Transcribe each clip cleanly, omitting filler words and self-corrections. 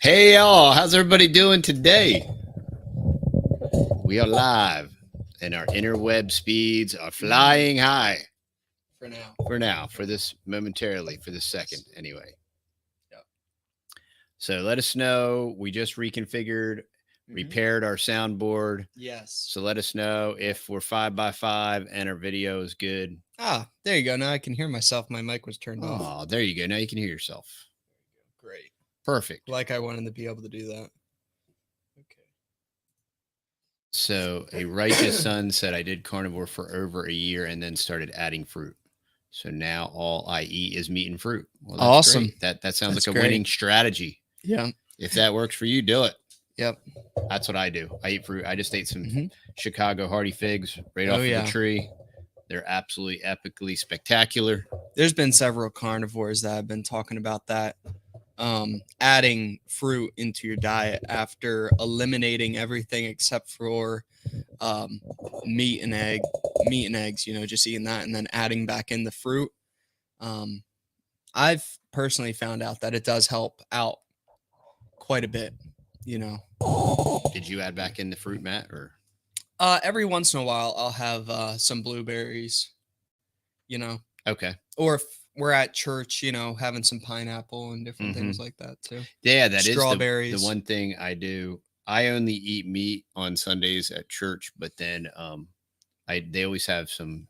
Hey y'all, how's everybody doing today? We are live and our interweb speeds are flying high. For this momentarily, for this second anyway. Yep. So let us know. We just reconfigured, repaired our soundboard. Yes. So let us know if we're 5x5 and our video is good. Ah, there you go. Now I can hear myself. My mic was turned off. Oh, there you go. Now you can hear yourself. Great. Perfect. Like I wanted to be able to do that. Okay. So a righteous son said, I did carnivore for over a year and then started adding fruit. So now all I eat is meat and fruit. Well, that's Awesome. great. That sounds That's like a great. winning strategy. Yeah. If that works for you, do it. Yep. That's what I do. I eat fruit. I just ate some Mhm. Chicago Hardy figs right Oh, off of yeah. the tree. They're absolutely epically spectacular. There's been several carnivores that have been talking about that. Adding fruit into your diet after eliminating everything except for meat and eggs, just eating that and then adding back in the fruit. I've personally found out that it does help out quite a bit. Did you add back in the fruit, Matt? Or Every once in a while I'll have some blueberries, okay. or if we're at church, having some pineapple and different things like that too. Yeah, that is Strawberries. the one thing I do. I only eat meat on Sundays at church, but then they always have some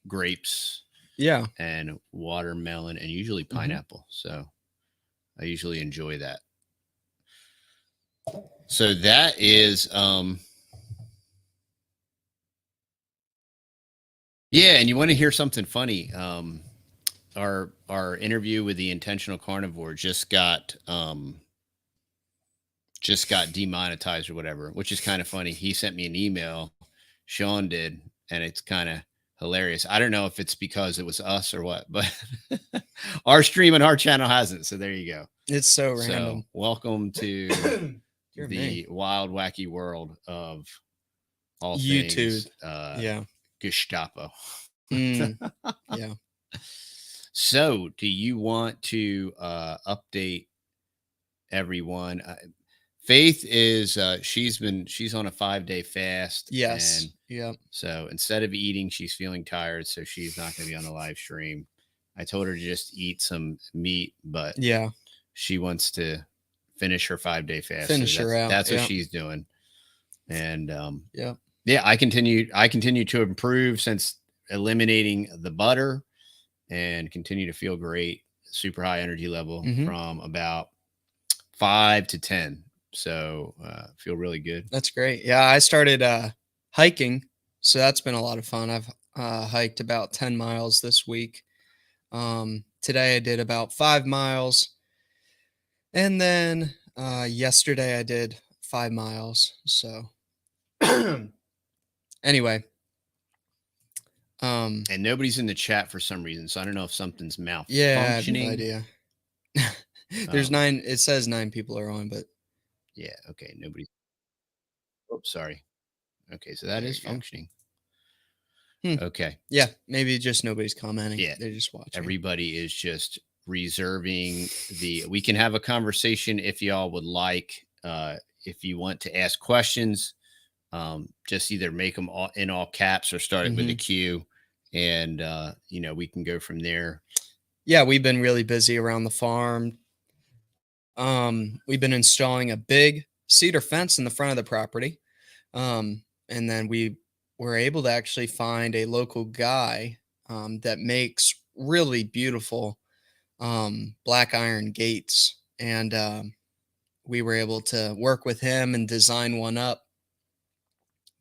grapes, Yeah, and watermelon, and usually pineapple. So I usually enjoy that. So that is yeah, and you want to hear something funny? Our interview with the intentional carnivore just got demonetized or whatever, which is kind of funny. He sent me an email, Sean did, and it's kind of hilarious. I don't know if it's because it was us or what, but our stream and our channel hasn't. So there you go. it's so random. So welcome to Dear the me. wild, wacky world of all YouTube. things Yeah. Gestapo. Yeah. So, do you want to update everyone? Faith is she's on a 5-day fast. Yes. And Yeah. so instead of eating, she's feeling tired, so she's not going to be on the live stream. I told her to just eat some meat, but Yeah. she wants to finish her 5-day fast. Finish her out. That's what Yeah. she's doing. And Yeah. yeah, I continue to improve since eliminating the butter, and continue to feel great. Super high energy level from about 5 to 10. So feel really good. That's great. Yeah, I started hiking, so that's been a lot of fun. I've hiked about 10 miles this week. Today I did about 5 miles, and then yesterday I did 5 miles. So anyway, and nobody's in the chat for some reason, so I don't know if something's malfunctioning. Yeah, I have no idea. There's 9. It says 9 people are on, but yeah, okay, nobody. Oops, sorry. Okay, so that is functioning. Okay. Yeah, maybe just nobody's commenting. Yeah, they're just watching. Everybody is just reserving we can have a conversation if y'all would like. If you want to ask questions, just either make them in all caps or start it with a Q, and we can go from there. Yeah, we've been really busy around the farm. We've been installing a big cedar fence in the front of the property, and then we were able to actually find a local guy that makes really beautiful black iron gates, and we were able to work with him and design one up,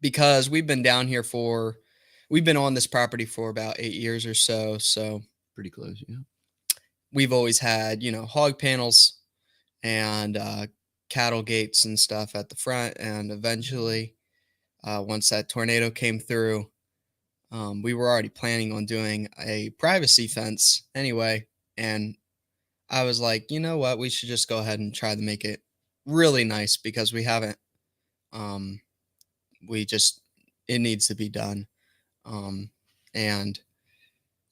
because we've been on this property for about 8 years or so. So pretty close. Yeah, we've always had hog panels and cattle gates and stuff at the front, and eventually once that tornado came through, we were already planning on doing a privacy fence anyway, and I was like, you know what, we should just go ahead and try to make it really nice, because we haven't. It needs to be done, and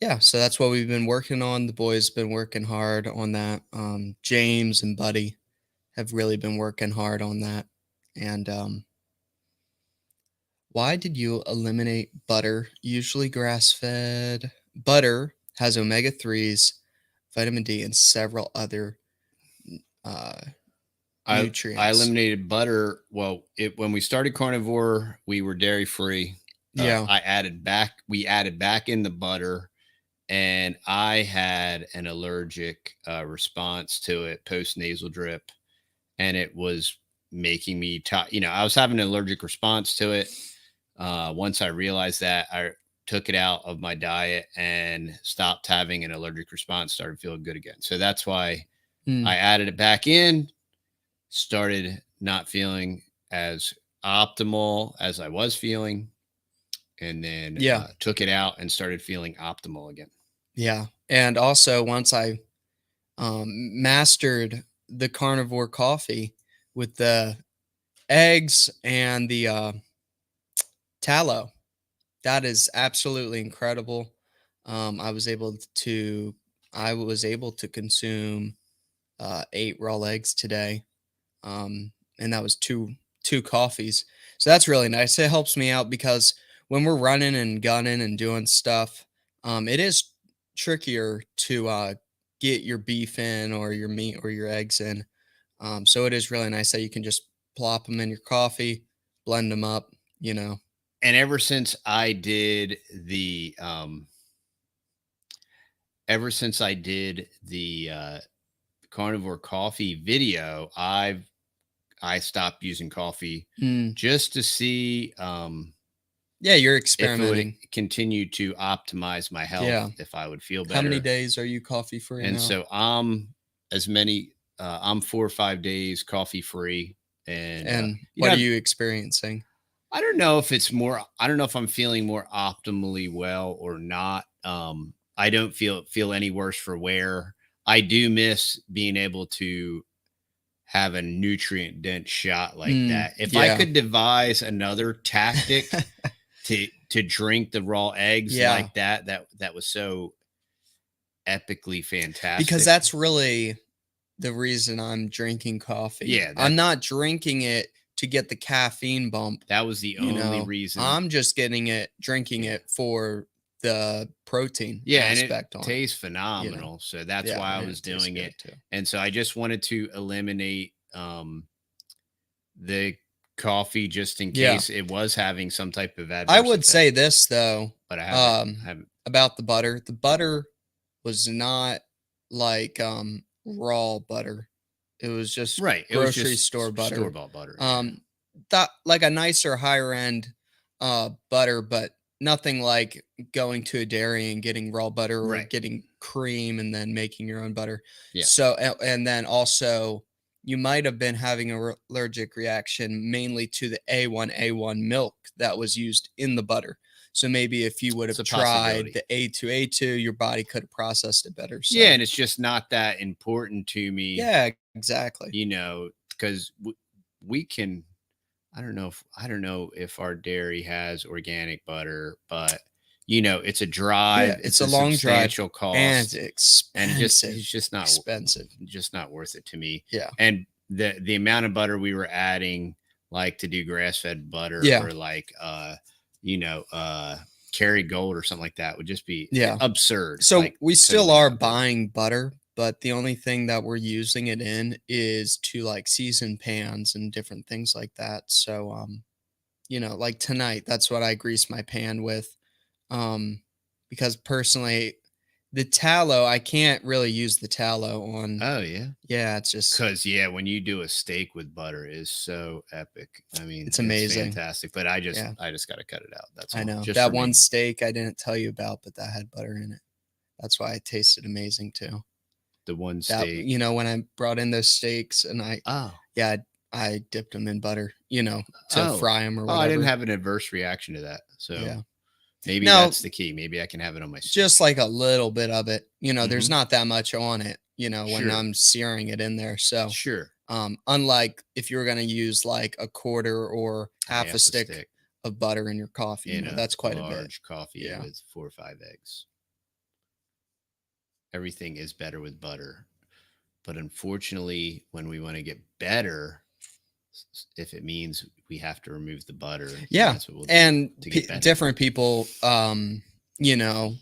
yeah, so that's what we've been working on. The boys been working hard on that. James and Buddy have really been working hard on that. And why did you eliminate butter? Usually grass-fed butter has omega-3s, vitamin D, and several other uh, I nutrients. eliminated butter. Well, when we started Carnivore, we were dairy free. Yeah. We added back in the butter, and I had an allergic response to it post nasal drip, and it was making me I was having an allergic response to it. Once I realized that, I took it out of my diet and stopped having an allergic response, started feeling good again. So that's why I added it back in, started not feeling as optimal as I was feeling, and then took it out and started feeling optimal again. Yeah. And also, once I mastered the carnivore coffee with the eggs and the tallow, that is absolutely incredible. I was able to consume 8 raw eggs today, and that was two coffees. So that's really nice. It helps me out because when we're running and gunning and doing stuff, it is trickier to get your beef in or your meat or your eggs in. So it is really nice that you can just plop them in your coffee, blend them up, you know. And ever since I did the carnivore coffee video, I stopped using coffee just to see yeah, you're if it experimenting. would continue to optimize my health, Yeah. if I would feel better. How many days are you coffee free And now? so I'm 4 or 5 days coffee free. And what are you experiencing? I don't know if I'm feeling more optimally well or not. I don't feel any worse for wear. I do miss being able to have a nutrient dense shot like that. If I could devise another tactic to drink the raw eggs like that was so epically fantastic. Because that's really the reason I'm drinking coffee. Yeah, I'm not drinking it to get the caffeine bump. That was the only reason. I'm just drinking it for the protein aspect and it on tastes phenomenal. So that's why I was doing it too. And so I just wanted to eliminate the coffee just in case it was having some type of adverse I would effect. say this though, But I haven't about the butter. The butter was not like raw butter. It was just grocery store butter. Store-bought butter. That like a nicer higher end butter, but nothing like going to a dairy and getting raw butter or getting cream and then making your own butter. Yeah. So and then also you might have been having an allergic reaction mainly to the A1 milk that was used in the butter. So maybe if you would have tried the A2, your body could have processed it better. So. Yeah, and it's just not that important to me. Yeah, exactly. Because we can. I don't know if our dairy has organic butter, but it's a drive. Yeah, it's a long substantial drive, cost, and it's expensive. And it's just not expensive. Just not worth it to me. Yeah, and the amount of butter we were adding, like to do grass fed butter, or like Kerrygold or something like that, would just be absurd. So we still are buying butter, but the only thing that we're using it in is to like season pans and different things like that. So like tonight, that's what I grease my pan with. Because personally, the tallow, I can't really use the tallow on. Oh yeah. Yeah, it's just because when you do a steak with butter, it is so epic. I mean, it's amazing, fantastic. But I just got to cut it out. That's all. I know just that one steak I didn't tell you about, but that had butter in it. That's why it tasted amazing too. The one steak, when I brought in those steaks and I dipped them in butter, to fry them or whatever. I didn't have an adverse reaction to that. So yeah. Maybe that's the key. Maybe I can have it on my steak. Just like a little bit of it. There's not that much on it, when I'm searing it in there. So sure. Unlike if you were going to use like a quarter or half a stick of butter in your coffee, that's quite a bit. Large coffee with 4 or 5 eggs. everything is better with butter. But unfortunately, when we want to get better, if it means we have to remove the butter, Yeah. that's what we'll do And to get better. different people, you know,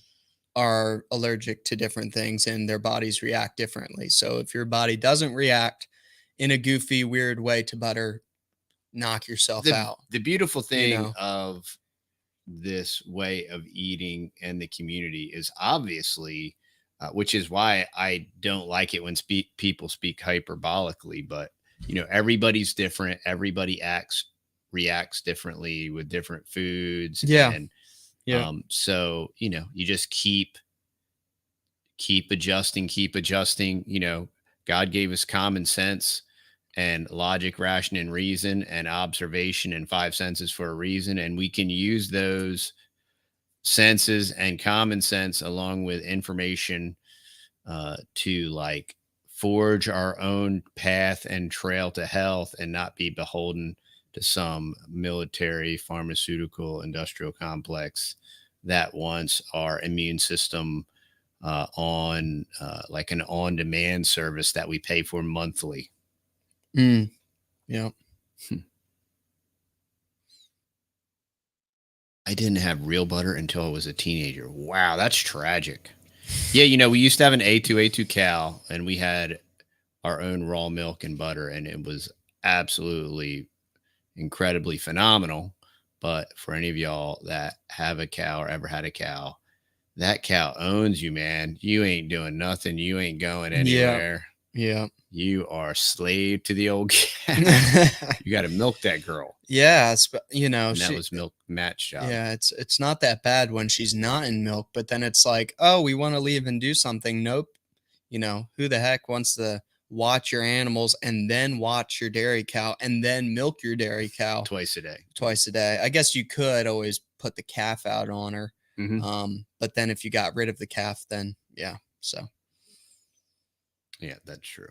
are allergic to different things and their bodies react differently. So if your body doesn't react in a goofy, weird way to butter, knock yourself out. The beautiful thing know? of this way of eating and the community is obviously, which is why I don't like it when people speak hyperbolically, but everybody's different. Everybody reacts differently with different foods. Yeah. And Yeah. so, you just keep adjusting, God gave us common sense and logic, ration, and reason, and observation and five senses for a reason. And we can use those senses and common sense along with information to like forge our own path and trail to health and not be beholden to some military, pharmaceutical, industrial complex that wants our immune system on like an on-demand service that we pay for monthly. Yeah. I didn't have real butter until I was a teenager. Wow, that's tragic. Yeah, we used to have an A2 cow, and we had our own raw milk and butter, and it was absolutely incredibly phenomenal. But for any of y'all that have a cow or ever had a cow, that cow owns you, man. You ain't doing nothing. You ain't going anywhere. Yeah. You are slave to the old cow. You got to milk that girl. Yeah, and that was milk Matt's job. Yeah, it's not that bad when she's not in milk, but then it's like, oh, we want to leave and do something. Nope. Who the heck wants to watch your animals and then watch your dairy cow and then milk your dairy cow twice a day? I guess you could always put the calf out on her. Mm-hmm. But then if you got rid of the calf, then yeah. Yeah, that's true.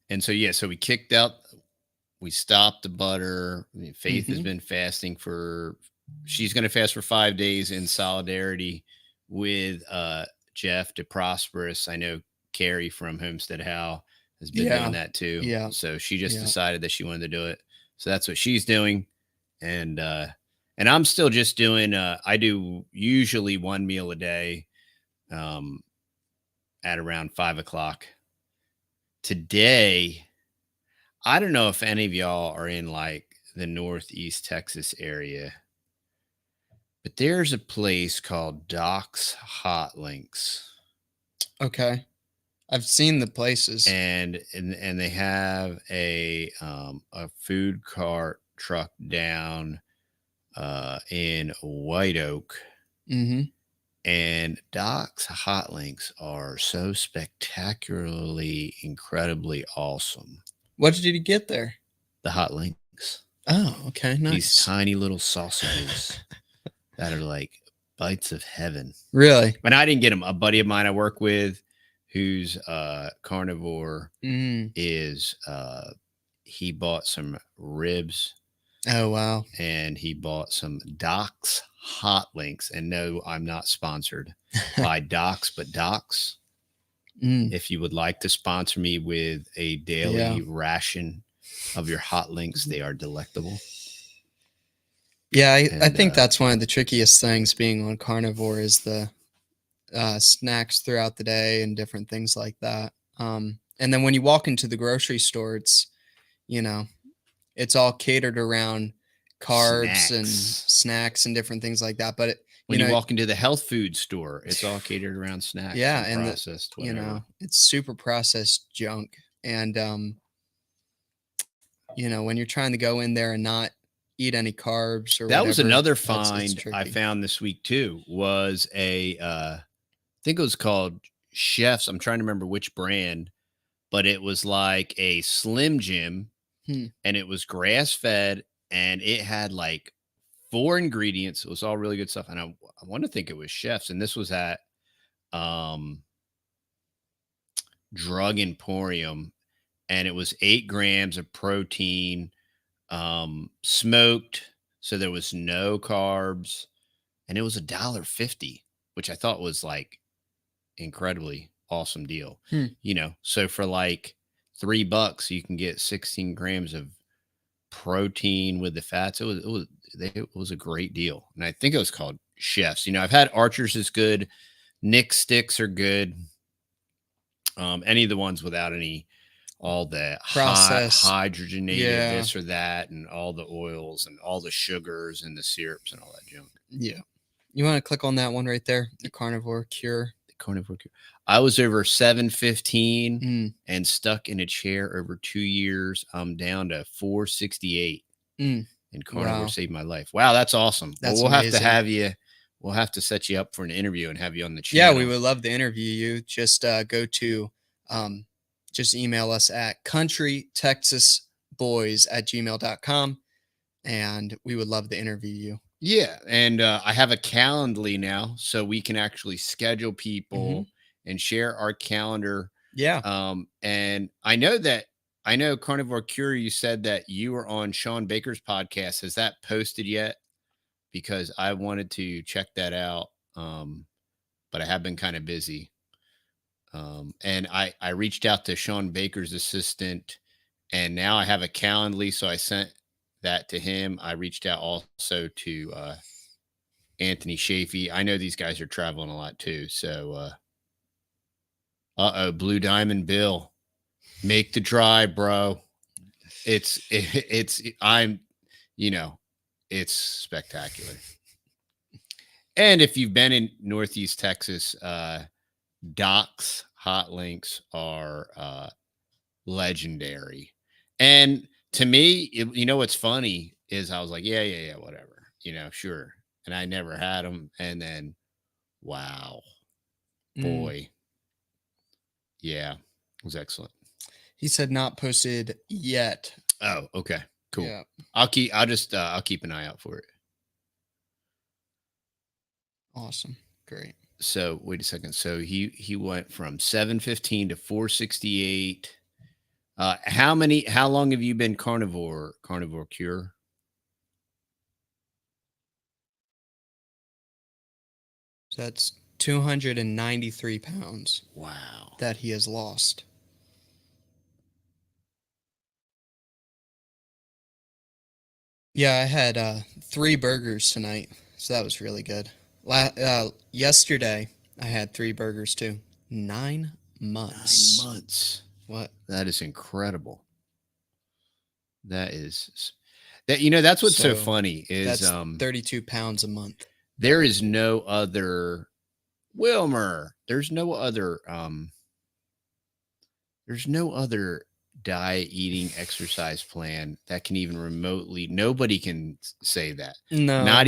And so, so we stopped the butter. Faith has been fasting she's going to fast for 5 days in solidarity with Jeff to Prosperous. I know Carrie from Homestead How has been doing that too. Yeah. So she just decided that she wanted to do it. So that's what she's doing. And I'm still just doing, I do usually one meal a day at around 5 o'clock. Today, I don't know if any of y'all are in like the Northeast Texas area, but there's a place called Doc's Hot Links. Okay. I've seen the places. And they have a food cart truck down in White Oak. Mm-hmm. And Doc's Hot Links are so spectacularly, incredibly awesome. What did you get there? The hot links. Oh, okay. Nice. These tiny little sausages that are like bites of heaven. Really? And I didn't get them. A buddy of mine I work with who's carnivore is he bought some ribs. Oh, wow. And he bought some Doc's Hot Links. And no, I'm not sponsored by Doc's, but Doc's. If you would like to sponsor me with a daily ration of your hot links, they are delectable. Yeah, I think that's one of the trickiest things being on carnivore is the snacks throughout the day and different things like that. And then when you walk into the grocery store, it's, it's all catered around carbs and snacks and different things like that. But when you walk into the health food store, it's all catered around snacks. Yeah, and processed, it's super processed junk. And when you're trying to go in there and not eat any carbs or that whatever, was another find I found this week too. Was I think it was called Chef's. I'm trying to remember which brand, but it was like a Slim Jim, and it was grass fed, and it had like 4 ingredients. It was all really good stuff. And I want to think it was Chef's. And this was at Drug Emporium. And it was 8 grams of protein, smoked. So there was no carbs. And it was $1.50, which I thought was like incredibly awesome deal. Hmm. You know, so for like $3, you can get 16 grams of protein with the fats. It was a great deal, and I think it was called Chefs. You know, I've had Archer's is good. Nick sticks are good. Any of the ones without any all the Processed. hydrogenated Yeah. this or that, and all the oils and all the sugars and the syrups and all that junk. Yeah. You want to click on that one right there, the Carnivore Cure. The Carnivore Cure. I was over 715 Mm. and stuck in a chair over 2 years. I'm down to 468. Mm. And Carnivore Wow. saved my life. Wow, that's awesome. That's well, we'll have to amazing. have you. We'll have to set you up for an interview and have you on the channel. Yeah, we would love to interview you. Just go to, just email us at countrytexasboys@gmail.com, and we would love to interview you. Yeah, and I have a Calendly now, so we can actually schedule people and share our calendar. Yeah. And I know Carnivore Cure. You said that you were on Sean Baker's podcast. Has that posted yet? Because I wanted to check that out, but I have been kind of busy. And I reached out to Sean Baker's assistant, and now I have a Calendly, so I sent that to him. I reached out also to Anthony Chafee. I know these guys are traveling a lot too. So Blue Diamond Bill, make the drive, bro. It's spectacular. And if you've been in Northeast Texas, Doc's hot links are legendary. And to me, what's funny is I was like, yeah, whatever, sure. And I never had them. And then, wow, boy. Yeah, it was excellent. He said not posted yet. Oh, okay, cool. Yeah. I'll keep an eye out for it. Awesome. Great. So wait a second. So he went from 715 to 468. How long have you been Carnivore Cure? So that's 293 pounds. Wow. That he has lost. Yeah, I had 3 burgers tonight, so that was really good. Yesterday, I had 3 burgers too. 9 months. 9 months. What? That is incredible. That's what's so funny is that's 32 pounds a month. There is no other Wilmer. There's no other diet, eating, exercise plan that can even remotely, nobody can say that. No. Not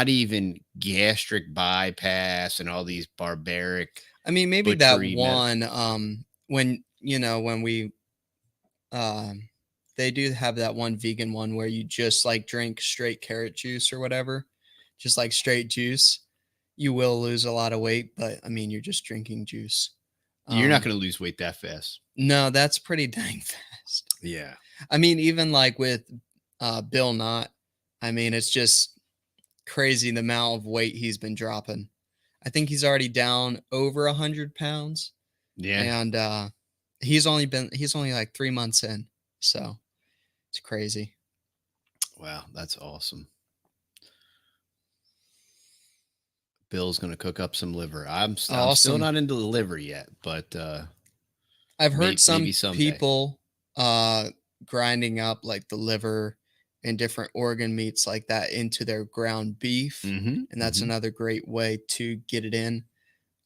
even gastric bypass and all these barbaric. I mean, maybe that one when we they do have that one vegan one where you just like drink straight carrot juice or whatever, just like straight juice. You will lose a lot of weight, but I mean, you're just drinking juice. You're not going to lose weight that fast. No, that's pretty dang fast. Yeah. I mean, even like with Bill Knott, I mean, it's just crazy the amount of weight he's been dropping. I think he's already down over 100 pounds. Yeah. And he's only like 3 months in. So it's crazy. Wow, that's awesome. Bill's going to cook up some liver. I'm still not into the liver yet, but I've heard some people grinding up like the liver and different organ meats like that into their ground beef. And that's another great way to get it in.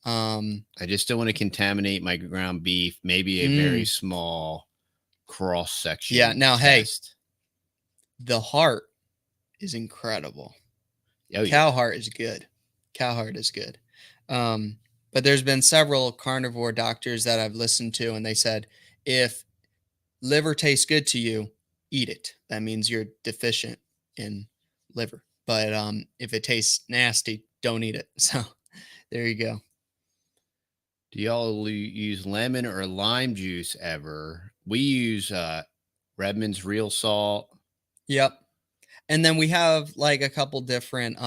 I just don't want to contaminate my ground beef. Maybe a very small cross section. Yeah. Now, hey, the heart is incredible. Oh, yeah. Cow heart is good. But there's been several carnivore doctors that I've listened to, and they said, if liver tastes good to you, eat it. That means you're deficient in liver. But if it tastes nasty, don't eat it. So there you go. Do y'all use lemon or lime juice ever? We use Redmond's Real Salt. Yep. And then we have like a couple different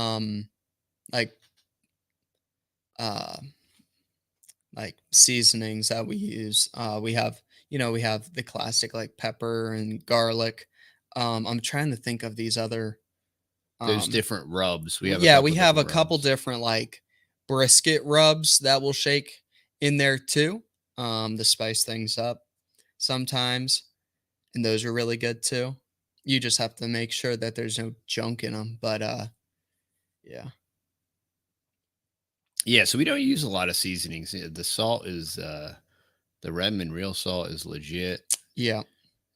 like seasonings that we use. We have, we have the classic like pepper and garlic. I'm trying to think of these other. Those different rubs. We have a Yeah, couple we have a different couple rubs. different like brisket rubs that we'll shake in there too. To spice things up sometimes, and those are really good too. You just have to make sure that there's no junk in them. But yeah. Yeah, so we don't use a lot of seasonings. The salt is the Redmond real salt is legit Yeah.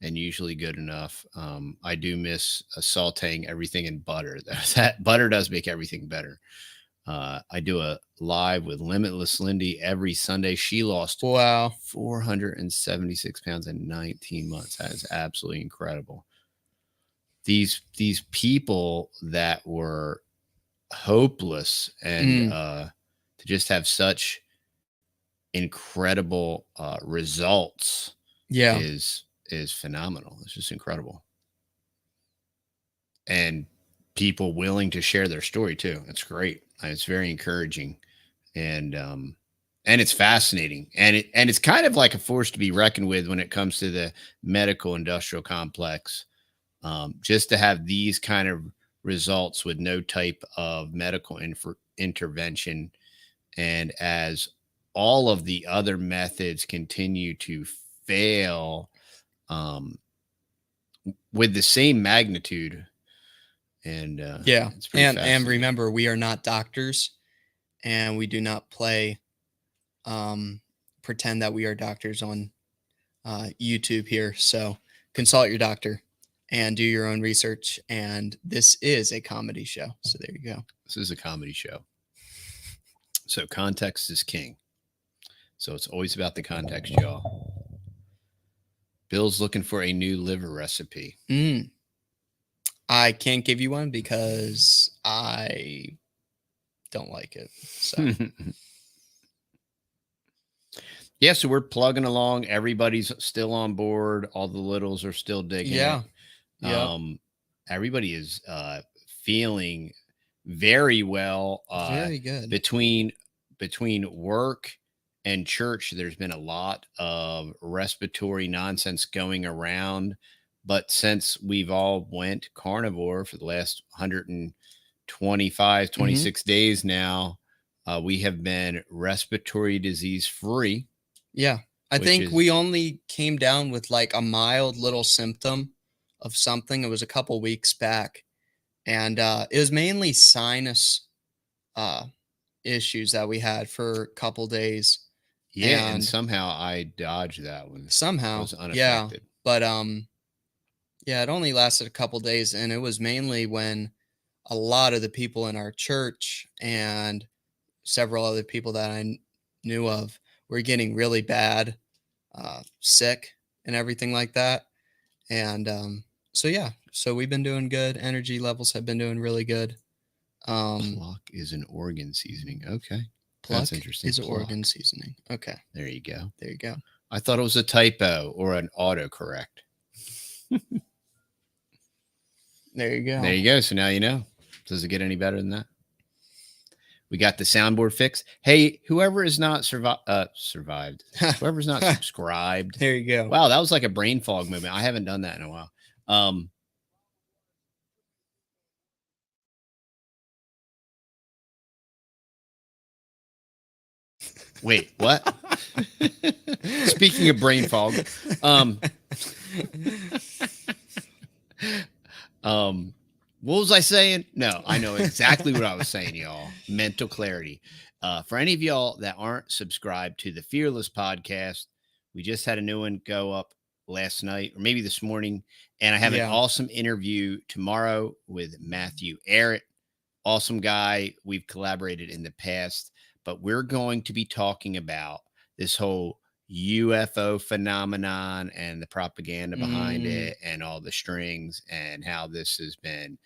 and usually good enough. I do miss sauteing everything in butter. That butter does make everything better. I do a live with Limitless Lindy every Sunday. She lost Wow. 476 pounds in 19 months. That is absolutely incredible. These people that were hopeless and to just have such incredible results Yeah. is phenomenal. It's just incredible. And people willing to share their story too. It's great. It's very encouraging. And it's fascinating. And it's kind of like a force to be reckoned with when it comes to the medical industrial complex. Just to have these kind of results with no type of medical intervention. And as all of the other methods continue to fail with the same magnitude. And Yeah. it's pretty And fascinating. remember, we are not doctors, and we do not play pretend that we are doctors on YouTube here. So consult your doctor and do your own research. And this is a comedy show. So there you go. This is a comedy show. So context is king. So it's always about the context, y'all. Bill's looking for a new liver recipe. I can't give you one because I don't like it. So yeah, so we're plugging along. Everybody's still on board. All the littles are still digging. Yeah. It. Yeah. Everybody is feeling very well. Very good. Between work and church, there's been a lot of respiratory nonsense going around. But since we've all went carnivore for the last 125, 26 days now, we have been respiratory disease free. Yeah. I think we only came down with like a mild little symptom of something. It was a couple weeks back. And it was mainly sinus issues that we had for a couple days. Yeah, and somehow I dodged that one. Somehow. I was unaffected. Yeah. But yeah, it only lasted a couple days, and it was mainly when a lot of the people in our church and several other people that I knew of were getting really bad, sick and everything like that. And so yeah, so we've been doing good. Energy levels have been doing really good. Pluck is an organ seasoning. Okay. That's interesting. Is organ seasoning. Okay. There you go. There you go. I thought it was a typo or an autocorrect. There you go. There you go. So now you know. Does it get any better than that? We got the soundboard fixed. Hey, whoever is not survived, whoever's not subscribed. There you go. Wow, that was like a brain fog movement. I haven't done that in a while. Wait, what? Speaking of brain fog, what was I saying? No, I know exactly what I was saying, y'all. Mental clarity. For any of y'all that aren't subscribed to the Fearless podcast, we just had a new one go up last night or maybe this morning. And I have an awesome interview tomorrow with Matthew Arrett. Awesome guy. We've collaborated in the past, but we're going to be talking about this whole UFO phenomenon and the propaganda behind it and all the strings and how this has been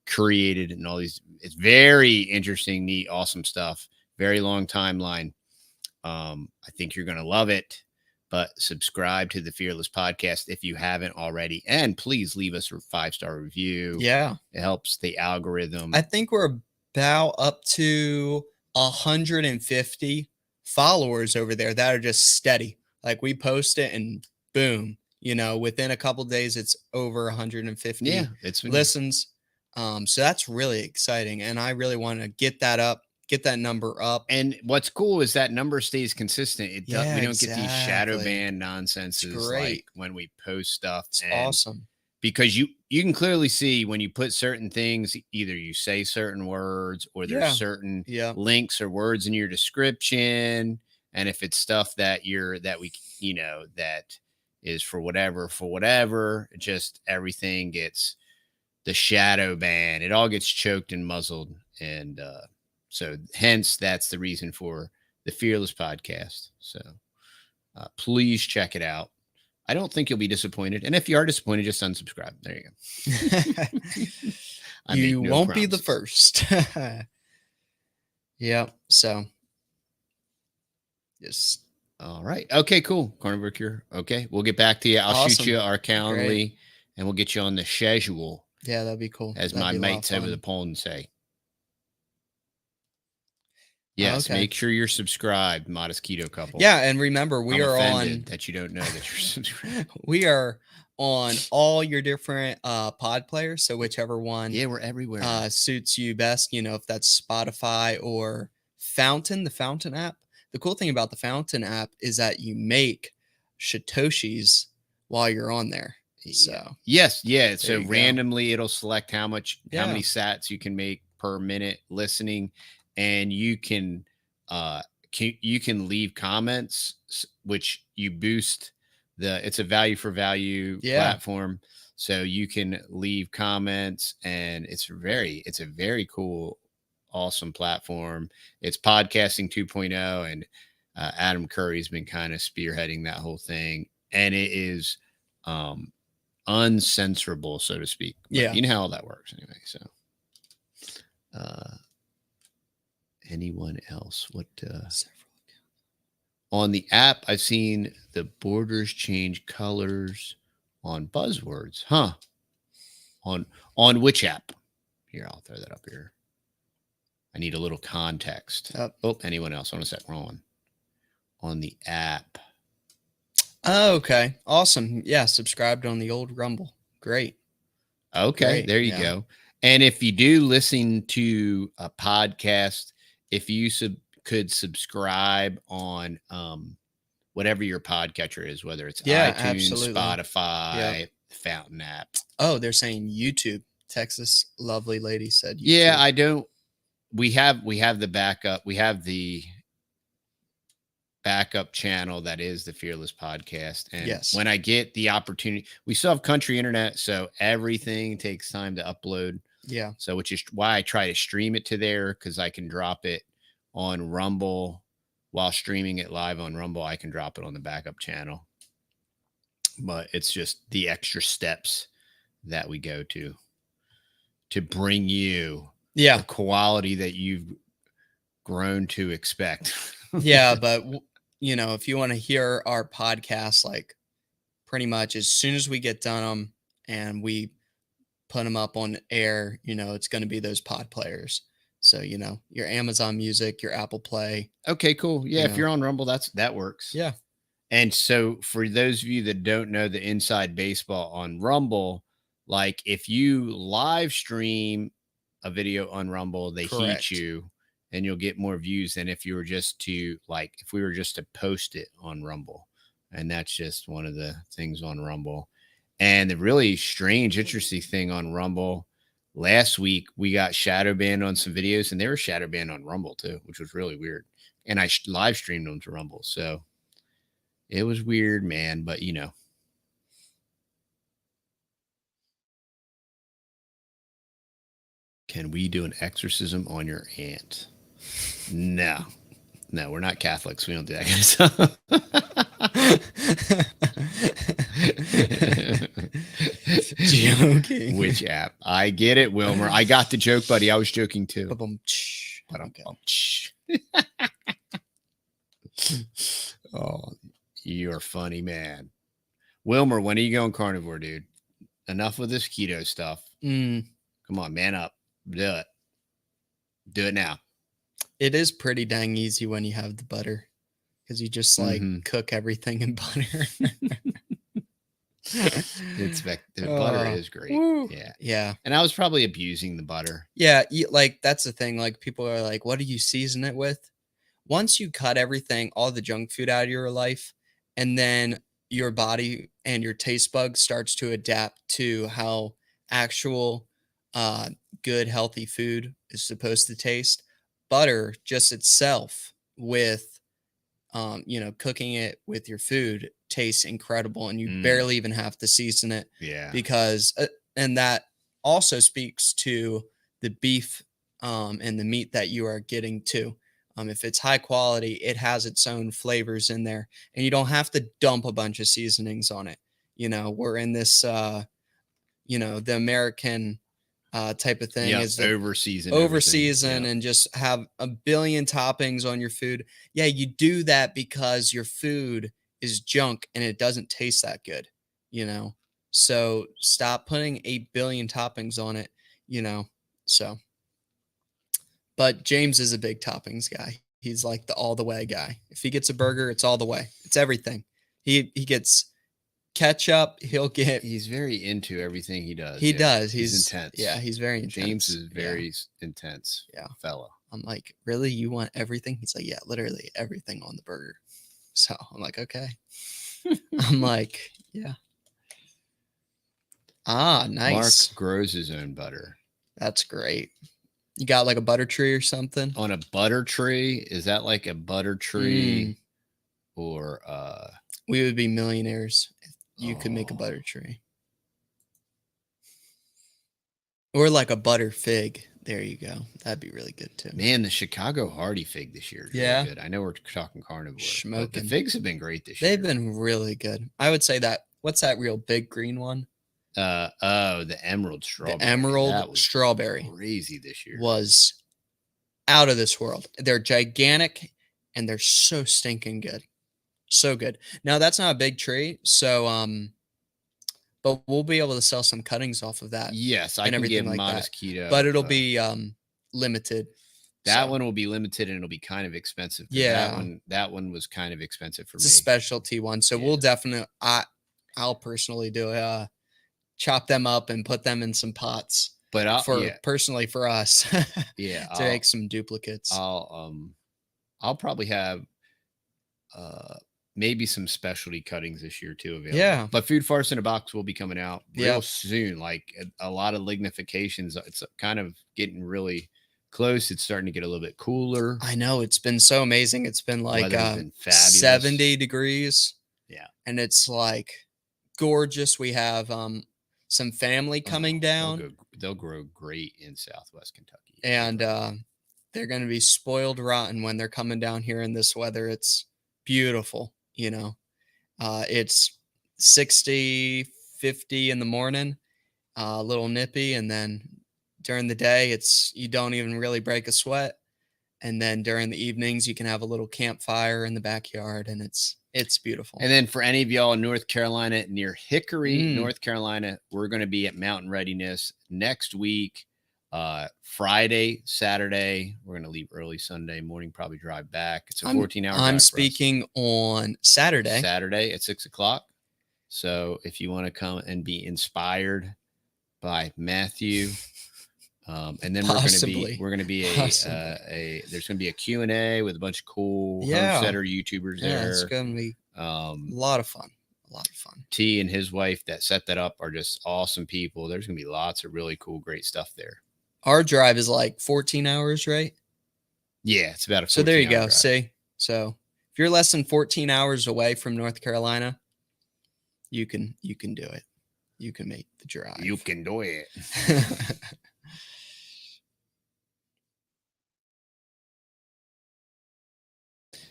created and all these. It's very interesting, neat, awesome stuff. Very long timeline. I think you're going to love it, but subscribe to the Fearless podcast if you haven't already. And please leave us a 5-star review. Yeah. It helps the algorithm. I think we're about up to 150 followers over there that are just steady. Like we post it and boom, within a couple days it's over 150 Yeah, it's been, listens. So that's really exciting, and I really want to get that number up. and what's cool is that number stays consistent. Yeah, We don't get these shadow exactly. ban nonsenses like great. when we post stuff. It's And awesome. because you can clearly see when you put certain things, either you say certain words or there's Yeah. certain Yeah. links or words in your description. And if it's stuff that that is for whatever, just everything gets the shadow ban. It all gets choked and muzzled. And so hence that's the reason for the Fearless podcast. So please check it out. I don't think you'll be disappointed. And if you are disappointed, just unsubscribe. There you go. You won't be the first. Yeah. So just all right. Okay, cool. Carnivore Cure. Okay. We'll get back to you. I'll shoot you our Calendly and we'll get you on the schedule. Yeah, that'd be cool. As my mates over the pond say. Yes, make sure you're subscribed, Modest Keto Couple. Yeah, and remember, we are on that you don't know that you're subscribed. We are on all your different pod players, so whichever one we're everywhere suits you best, if that's Spotify or the Fountain app. The cool thing about the Fountain app is that you make Satoshis while you're on there. So yes, yeah. So randomly it'll select how many sats you can make per minute listening. And you can leave comments, which you boost it's a value for value platform. So you can leave comments, and it's a very cool, awesome platform. It's podcasting 2.0, and Adam Curry's been kind of spearheading that whole thing. And it is uncensorable, so to speak. But you know how all that works anyway. So anyone else? What on the app? I've seen the borders change colors on buzzwords, huh? On which app? Here, I'll throw that up here. I need a little context. Oh, anyone else? On a sec, Ron. On the app. Oh, okay, awesome. Yeah, subscribed on the old Rumble. Great. Okay, there you go. And if you do listen to a podcast, if you could subscribe on whatever your podcatcher is, whether it's iTunes, Spotify, Fountain app. Oh, they're saying YouTube. Texas lovely lady said YouTube. Yeah, I don't. We have the backup. We have the backup channel that is the Fearless podcast. And when I get the opportunity, we still have country internet, so everything takes time to upload. Yeah. So which is why I try to stream it to there, because I can drop it on Rumble while streaming it live on Rumble. I can drop it on the backup channel. But it's just the extra steps that we go to bring you the quality that you've grown to expect. Yeah, but if you want to hear our podcast, like pretty much as soon as we get done them and we put them up on air, it's going to be those pod players. So, your Amazon Music, your Apple Play. Okay, cool. Yeah, if you're on Rumble, that works. Yeah. And so for those of you that don't know the inside baseball on Rumble, like if you live stream a video on Rumble, they heat you and you'll get more views than if you were just to if we were just to post it on Rumble. And that's just one of the things on Rumble. And the really strange, interesting thing on Rumble, last week we got shadow banned on some videos, and they were shadow banned on Rumble too, which was really weird. And I live streamed them to Rumble. So it was weird, man. But can we do an exorcism on your aunt? No, we're not Catholics. We don't do that kind of stuff. Joking. Which app? I get it, Wilmer. I got the joke, buddy. I was joking too. Oh, you're funny, man. Wilmer, when are you going carnivore, dude? Enough with this keto stuff. Come on, man up. Do it. Do it now. It is pretty dang easy when you have the butter. because you just like cook everything in butter. The butter is great. Woo. Yeah. Yeah. And I was probably abusing the butter. Yeah. Like that's the thing. Like people are like, what do you season it with? Once you cut everything, all the junk food out of your life, and then your body and your taste bug starts to adapt to how actual good, healthy food is supposed to taste. Butter just itself with cooking it with your food tastes incredible, and you barely even have to season it. Yeah. Because and that also speaks to the beef and the meat that you are getting too. If it's high quality, it has its own flavors in there, and you don't have to dump a bunch of seasonings on it. We're in this the American type of thing is over season and just have a billion toppings on your food. Yeah, you do that because your food is junk and it doesn't taste that good, so stop putting 8 billion toppings on it, so. But James is a big toppings guy. He's like the all the way guy. If he gets a burger, it's all the way. It's everything. He gets ketchup. He's very into everything he does. He does. He's intense. Yeah, he's very intense. James is very intense. Yeah. Fellow. I'm like, really? You want everything? He's like, yeah, literally everything on the burger. So I'm like, okay. I'm like, yeah. Ah, nice. Mark grows his own butter. That's great. You got like a butter tree or something? On a butter tree? Is that like a butter tree? Or we would be millionaires if you could make a butter tree. Or like a butter fig. There you go. That'd be really good too. Man, the Chicago Hardy fig this year is really good. I know we're talking carnivore. But the figs have been great this year. They've been really good. I would say that. What's that real big green one? The emerald strawberry. The emerald strawberry. Crazy this year. Was out of this world. They're gigantic and they're so stinking good. So good. Now that's not a big tree, so but we'll be able to sell some cuttings off of that. Yes, I can get modest keto, but it'll be limited. That one will be limited and it'll be kind of expensive. Yeah, that one was kind of expensive for me. It's a specialty one, so we'll definitely. I'll personally do it. Chop them up and put them in some pots. But personally for us, to make some duplicates. I'll probably have maybe some specialty cuttings this year too available. Yeah. But Food Farce in a Box will be coming out real soon. Like a lot of lignifications. It's kind of getting really close. It's starting to get a little bit cooler. I know. It's been so amazing. It's been like been 70 degrees. Yeah. And it's like gorgeous. We have some family coming down. They'll grow great in Southwest Kentucky. And they're going to be spoiled rotten when they're coming down here in this weather. It's beautiful. It's 60, 50 in the morning, a little nippy. And then during the day, you don't even really break a sweat. And then during the evenings, you can have a little campfire in the backyard, and it's beautiful. And then for any of y'all in North Carolina, near Hickory, North Carolina, we're going to be at Mountain Readiness next week. Friday, Saturday, we're going to leave early Sunday morning, probably drive back. It's a 14-hour drive. I'm speaking on Saturday at 6:00. So if you want to come and be inspired by Matthew, and then we're going to be there's going to be a Q&A with a bunch of cool homesteader YouTubers there. It's going to be a lot of fun. T and his wife that set that up are just awesome people. There's going to be lots of really cool, great stuff there. Our drive is like 14 hours, right? Yeah, it's about a 14-hour So there you go. drive. See? So if you're less than 14 hours away from North Carolina, you can do it. You can make the drive. You can do it.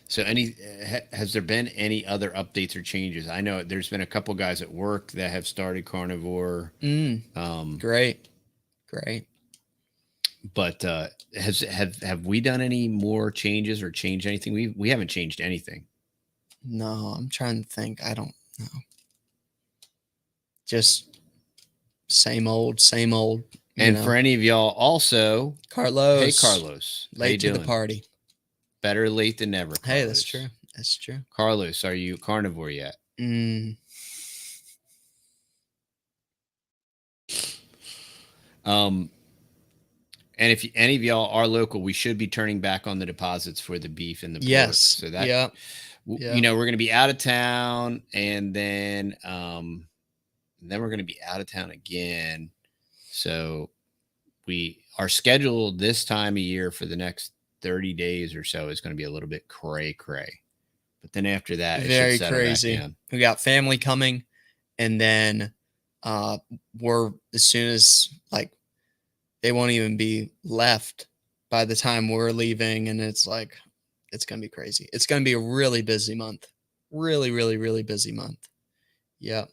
So has there been any other updates or changes? I know there's been a couple guys at work that have started carnivore. Great. But have we done any more changes or changed anything? We haven't changed anything. No, I'm trying to think. I don't know. Just same old. And for any of y'all also, Carlos. Hey, Carlos. Late to the party. Better late than never. Carlos. Hey, that's true. That's true. Carlos, are you carnivore yet? And if any of y'all are local, we should be turning back on the deposits for the beef and the pork. Yes. So that, yeah. you know, we're going to be out of town, and then we're going to be out of town again. So our schedule this time of year for the next 30 days or so is going to be a little bit cray. But then after that, Very it should settle crazy. back down. We got family coming, and then we're as soon as like they won't even be left by the time we're leaving, and it's like it's gonna be crazy. It's gonna be a really busy month. Really, really, really busy month. Yep.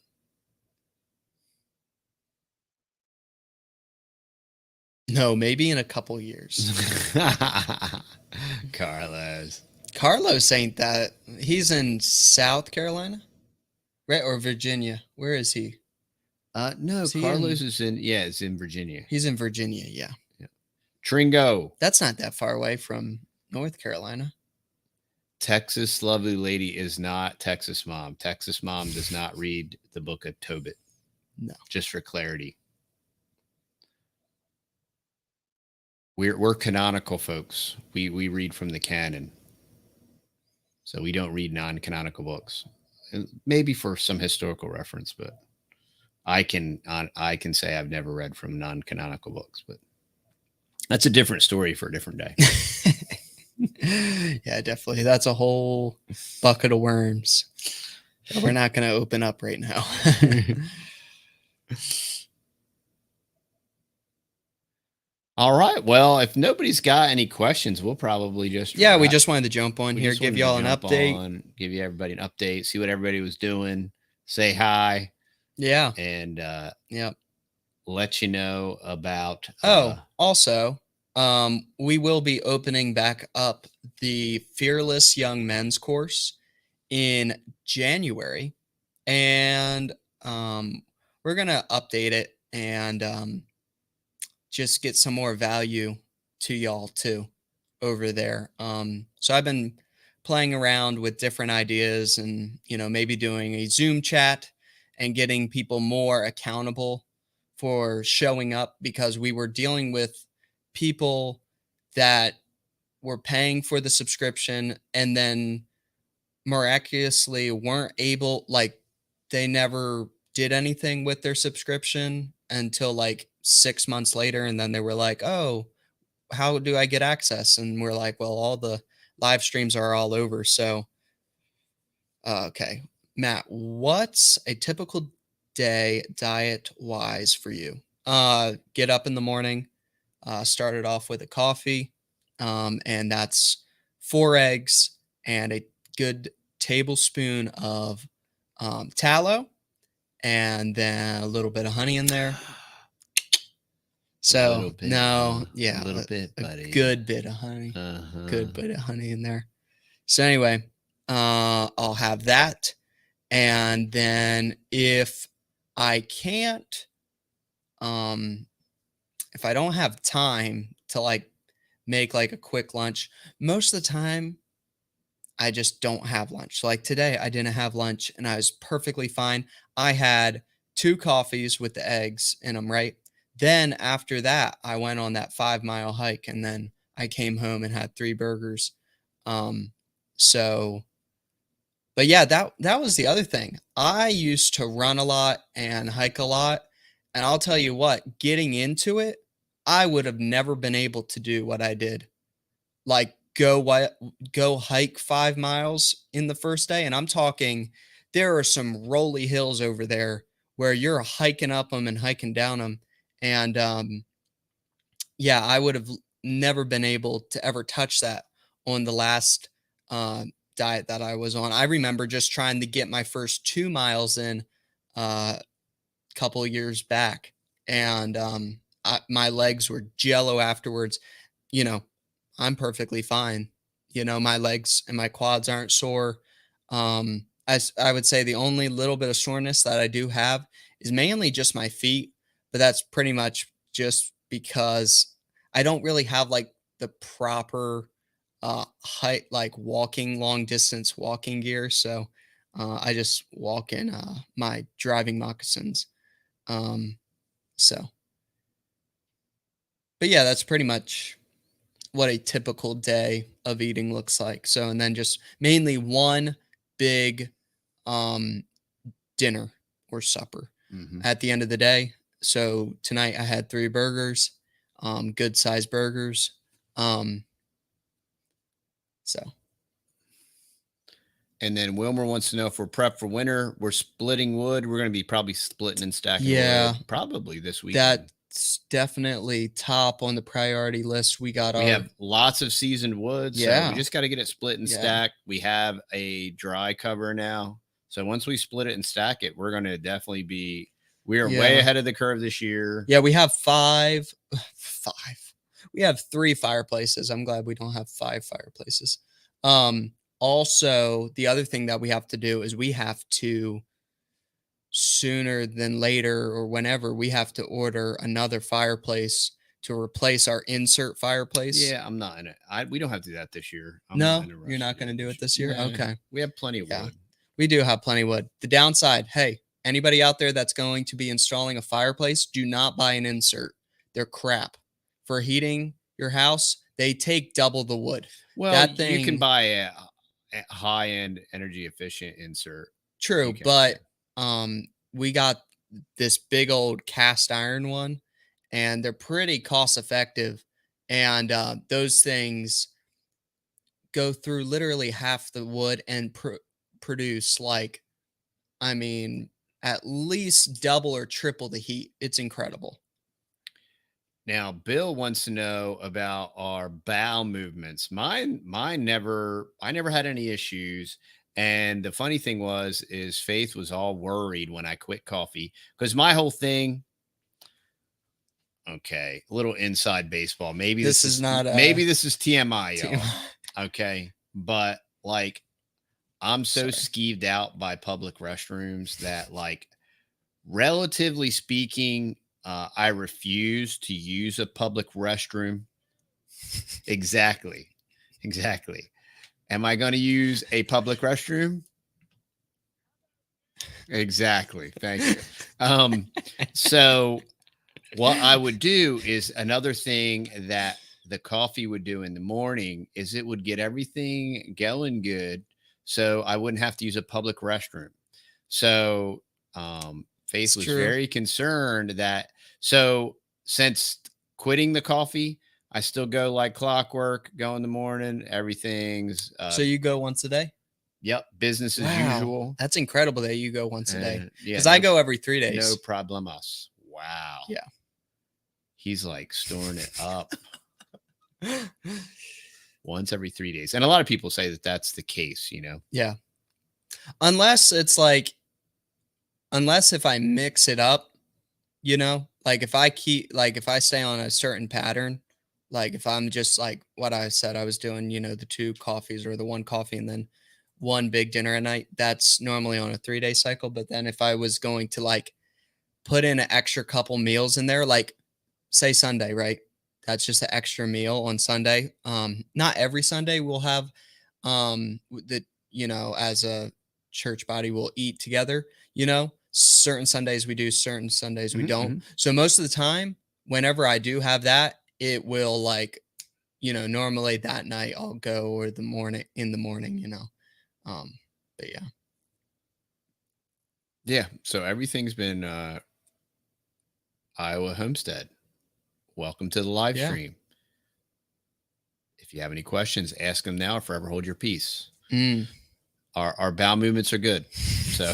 No, maybe in a couple years. Carlos ain't that. He's in South Carolina, right? Or Virginia. Where is he? No, Carlos is it's in Virginia. He's in Virginia, yeah. Tringo. That's not that far away from North Carolina. Texas lovely lady is not Texas mom. Texas mom does not read the book of Tobit. No. Just for clarity. We're canonical folks. We read from the canon. So we don't read non-canonical books. Maybe for some historical reference, but I can say I've never read from non-canonical books, but that's a different story for a different day. Yeah, definitely. That's a whole bucket of worms that we're not going to open up right now. All right. Well, if nobody's got any questions, we'll probably just we just wanted to jump on here, give y'all an update, give you everybody an update, see what everybody was doing, say hi. Yeah. And let you know about also we will be opening back up the Fearless Young Men's course in January, and we're gonna update it and just get some more value to y'all too over there. So I've been playing around with different ideas, and maybe doing a Zoom chat and getting people more accountable for showing up, because we were dealing with people that were paying for the subscription and then miraculously weren't able, like they never did anything with their subscription until like 6 months later, and then they were like, oh, how do I get access? And we're like, well, all the live streams are all over. So okay, Matt, what's a typical day diet wise for you? Get up in the morning, start it off with a coffee, and that's 4 eggs and a good tablespoon of tallow, and then a little bit of honey in there. So a little bit, buddy. A good bit of honey, good bit of honey in there. So anyway, I'll have that, and then if I can't, if I don't have time to like make like a quick lunch, most of the time I just don't have lunch. So like today I didn't have lunch and I was perfectly fine. I had 2 coffees with the eggs in them, right? Then after that, I went on that 5-mile hike, and then I came home and had 3 burgers. But yeah, that was the other thing. I used to run a lot and hike a lot, and I'll tell you what, getting into it, I would have never been able to do what I did. Like go hike 5 miles in the first day, and I'm talking there are some rolly hills over there where you're hiking up them and hiking down them, and yeah, I would have never been able to ever touch that on the last diet that I was on. I remember just trying to get my first 2 miles in a couple of years back, and my legs were jello afterwards. I'm perfectly fine. My legs and my quads aren't sore. I would say the only little bit of soreness that I do have is mainly just my feet, but that's pretty much just because I don't really have like the proper height, like walking, long distance walking gear. So I just walk in my driving moccasins. So, but yeah, that's pretty much what a typical day of eating looks like. So, and then just mainly one big um, dinner or supper at the end of the day. So tonight I had 3 burgers, good sized burgers. So. And then Wilmer wants to know if we're prepped for winter. We're splitting wood. We're going to be probably splitting and stacking Yeah, wood probably this weekend. that's definitely top on the priority list. We have lots of seasoned wood, so we just got to get it split and stacked. We have a dry cover now. So once we split it and stack it, we're going to definitely be, we are way ahead of the curve this year. Yeah, we have 5. We have 3 fireplaces. I'm glad we don't have 5 fireplaces. Also, the other thing that we have to do is we have to, sooner than later or whenever, we have to order another fireplace to replace our insert fireplace. Yeah, I'm not in it. We don't have to do that this year. No, you're not going to do it this year? No, okay. We have plenty of wood. We do have plenty of wood. The downside, hey, anybody out there that's going to be installing a fireplace, do not buy an insert. They're crap. For heating your house, they take double the wood. Well, that thing, you can buy a high-end energy efficient insert. True, but we got this big old cast iron one, and they're pretty cost effective, and those things go through literally half the wood and produce, like, I mean, at least double or triple the heat. It's incredible. Now, Bill wants to know about our bowel movements. I never had any issues. And the funny thing is Faith was all worried when I quit coffee, because my whole thing, okay, a little inside baseball. Maybe this is not, maybe this is TMI, y'all. Okay. But like, I'm so skeeved out by public restrooms that, like, relatively speaking, I refuse to use a public restroom. Exactly. Am I going to use a public restroom? Exactly. Thank you. So what I would do is, another thing that the coffee would do in the morning is it would get everything going good, so I wouldn't have to use a public restroom. So Faith was very concerned that, so since quitting the coffee, I still go like clockwork, go in the morning, everything's so you go once a day? Yep, business as usual. That's incredible that you go once a day. Because I go every 3 days. No problemos. Wow. Yeah. He's like storing it up. Once every 3 days. And a lot of people say that that's the case, you know? Yeah. Unless it's like, unless if I mix it up, you know, like if I stay on a certain pattern, like if I'm just like what I said I was doing, you know, the 2 coffees or the 1 coffee and then 1 big dinner at night, that's normally on a 3-day cycle. But then if I was going to like put in an extra couple meals in there, like say Sunday, right? That's just an extra meal on Sunday. Not every Sunday we'll have you know, as a church body, we'll eat together, you know, certain Sundays we do, certain Sundays we don't. So most of the time, whenever I do have that, it will, like, you know, normally that night I'll go, or in the morning, you know. But yeah. Yeah. So everything's been Iowa Homestead. Welcome to the live stream. If you have any questions, ask them now or forever hold your peace. Our bowel movements are good. So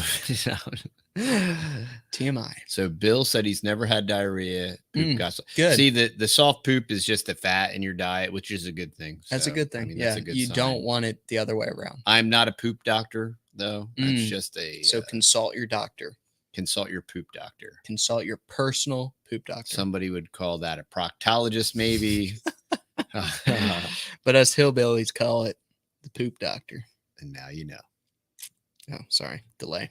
TMI. So Bill said he's never had diarrhea. Poop got good. See, the soft poop is just the fat in your diet, which is a good thing. That's a good thing. I mean, that's a good sign. Don't want it the other way around. I'm not a poop doctor, though. That's just a so consult your doctor. Consult your poop doctor. Consult your personal poop doctor. Somebody would call that a proctologist, maybe. But us hillbillies call it the poop doctor. And now you know. Oh, sorry. Delay.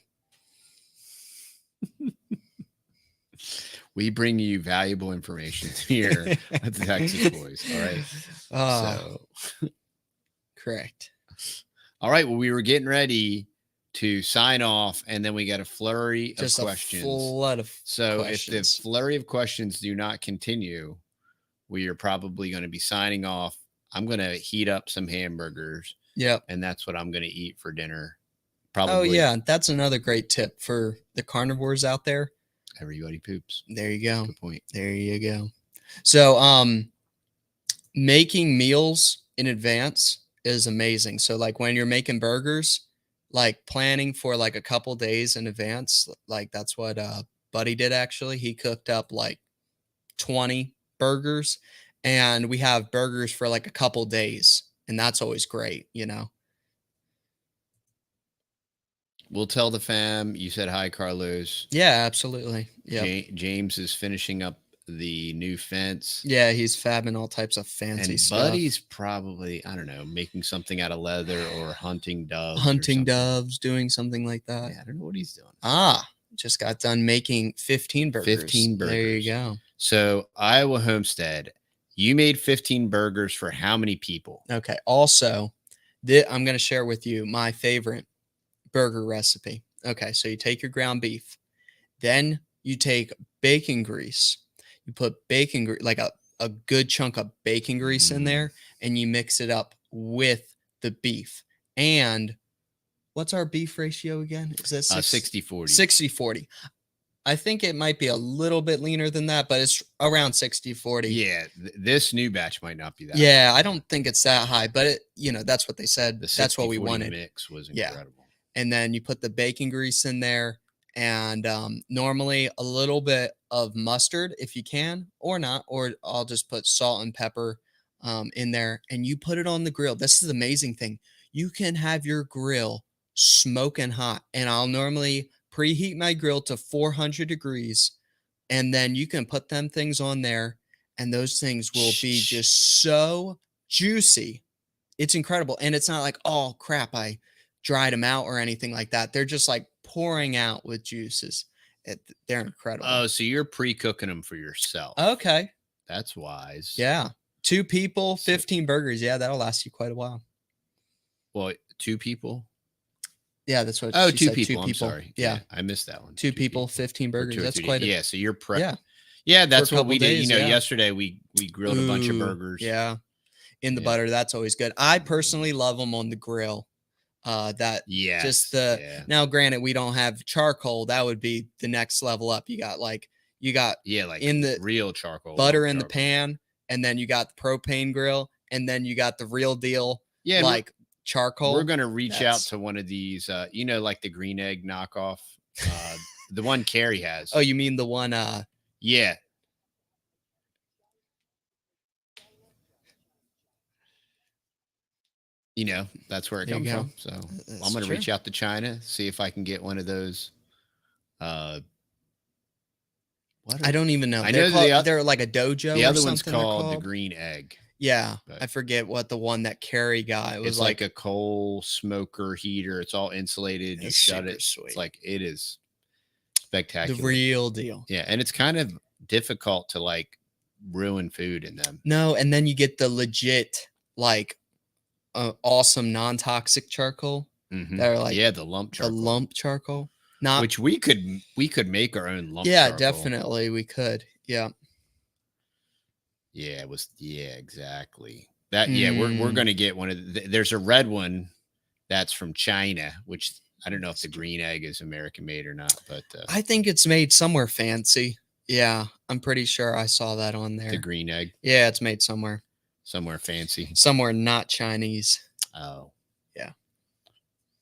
We bring you valuable information here at the Texas Boys. All right. So Correct. All right. Well, we were getting ready to sign off, and then we got a flurry Just of a questions. flood of So questions. if the flurry of questions do not continue, we are probably going to be signing off. I'm going to heat up some hamburgers. Yep. And that's what I'm going to eat for dinner. Oh, Probably. yeah. That's another great tip for the carnivores out there. Everybody poops. There you go. Good point. There you go. So, making meals in advance is amazing. So, like when you're making burgers, like planning for like a couple days in advance, like that's what Buddy did actually. He cooked up like 20 burgers, and we have burgers for like a couple days, and that's always great, you know. We'll tell the fam you said hi, Carlos. Yeah, absolutely. Yeah. James is finishing up the new fence. Yeah, he's fabbing all types of fancy And stuff. Buddy's probably, I don't know, making something out of leather or hunting doves. Hunting doves, doing something like that. Yeah, I don't know what he's doing. Just got done making 15 burgers. 15 burgers. There you go. So Iowa Homestead, you made 15 burgers for how many people? Okay. Also, I'm going to share with you my favorite burger recipe. Okay. So you take your ground beef, then you take bacon grease. You put bacon grease, like a good chunk of bacon grease in there, and you mix it up with the beef. And what's our beef ratio again? Is that 60-40? 60-40. I think it might be a little bit leaner than that, but it's around 60-40. Yeah, this new batch might not be that. Yeah, I don't think it's that high, but it, that's what they said. That's what we wanted. The mix was incredible. Yeah. And then you put the bacon grease in there, and normally a little bit of mustard if you can, or not, or I'll just put salt and pepper in there, and you put it on the grill. This is the amazing thing. You can have your grill smoking hot, and I'll normally preheat my grill to 400 degrees, and then you can put them things on there, and those things will be just so juicy. It's incredible. And it's not like, oh crap, I dried them out or anything like that. They're just like pouring out with juices. They're incredible. Oh, so you're pre-cooking them for yourself. Okay. That's wise. Yeah. 2 people, 15 burgers. Yeah, that'll last you quite a while. Well, 2 people? Yeah, that's what. Oh, she 2 said, people. 2 people. I'm sorry. Yeah, I missed that one. 2 people, 15 burgers. That's quite. Yeah, so you're pre. Yeah. Yeah, that's what we did. Days, Yesterday we grilled a bunch of burgers. Yeah, in the butter. That's always good. I personally love them on the grill. Now, granted, we don't have charcoal. That would be the next level up. You got in the real charcoal butter in the pan, and then you got the propane grill, and then you got the real deal. Yeah, like charcoal. We're gonna reach out to one of these, like the green egg knockoff, the one Carrie has. Oh, you mean the one? Yeah. That's where it comes from. So I'm going to reach out to China, see if I can get one of those. I don't even know. They're like a dojo. The other one's called the green egg. Yeah. I forget what the one that Carrie got. It was like a coal smoker heater. It's all insulated. You shut it. Sweet. It is spectacular. The real deal. Yeah. And it's kind of difficult to ruin food in them. No. And then you get the legit, awesome non-toxic charcoal. Mm-hmm. That are the lump charcoal. The lump charcoal. Which we could make our own lump charcoal. Yeah, definitely we could. Yeah. Yeah, exactly. That we're going to get one of there's a red one that's from China, which I don't know if the green egg is American made or not, but I think it's made somewhere fancy. Yeah, I'm pretty sure I saw that on there. The green egg. Yeah, it's made somewhere fancy. Somewhere not Chinese. Oh. Yeah.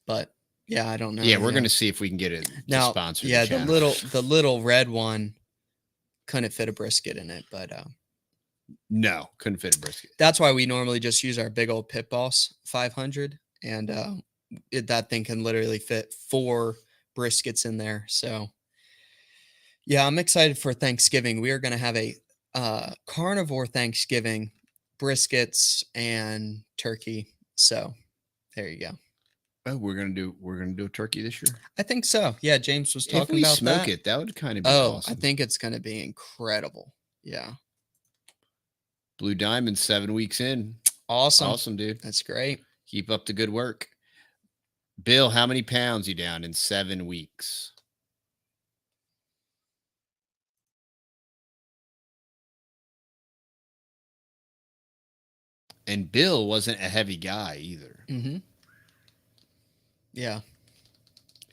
But yeah, I don't know. Yeah, we're going to see if we can get it sponsored. Yeah, the little red one couldn't fit a brisket in it, but no, couldn't fit a brisket. That's why we normally just use our big old Pit Boss 500, and that thing can literally fit 4 briskets in there. So yeah, I'm excited for Thanksgiving. We are going to have a carnivore Thanksgiving, briskets and turkey. So there you go. Oh, we're gonna do a turkey this year. I think so. Yeah, James was talking about that. If we smoke it, that would kind of be awesome. I think it's gonna be incredible. Yeah. Blue Diamond 7 weeks in. Awesome. Awesome, dude. That's great. Keep up the good work. Bill, how many pounds you down in 7 weeks? And Bill wasn't a heavy guy either. Mm-hmm. Yeah.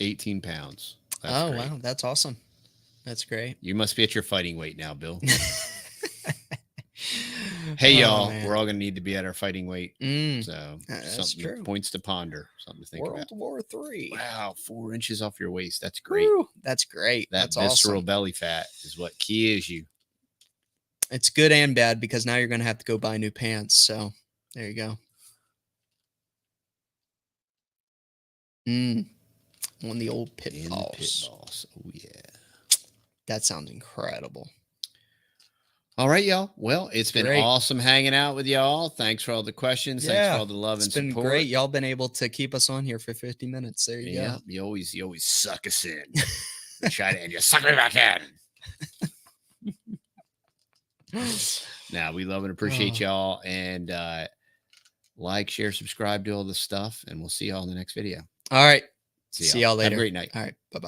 18 pounds. That's great. Wow. That's awesome. That's great. You must be at your fighting weight now, Bill. Hey, y'all, we're all going to need to be at our fighting weight. So that's true. Points to ponder. Something to think about. World War III. Wow, 4 inches off your waist. That's great. Woo, that's great. That's visceral awesome. Belly fat is what kills you. It's good and bad because now you're going to have to go buy new pants. So there you go. On the old pit balls. Oh, yeah. That sounds incredible. All right, y'all. Well, it's been awesome hanging out with y'all. Thanks for all the questions. Yeah, thanks for all the love and support. It's been great. Y'all been able to keep us on here for 50 minutes. There you go. You always suck us in. And you suck me back in. Now, we love and appreciate y'all. And like, share, subscribe, do all this stuff. And we'll see y'all in the next video. All right. See y'all later. Have a great night. All right. Bye-bye.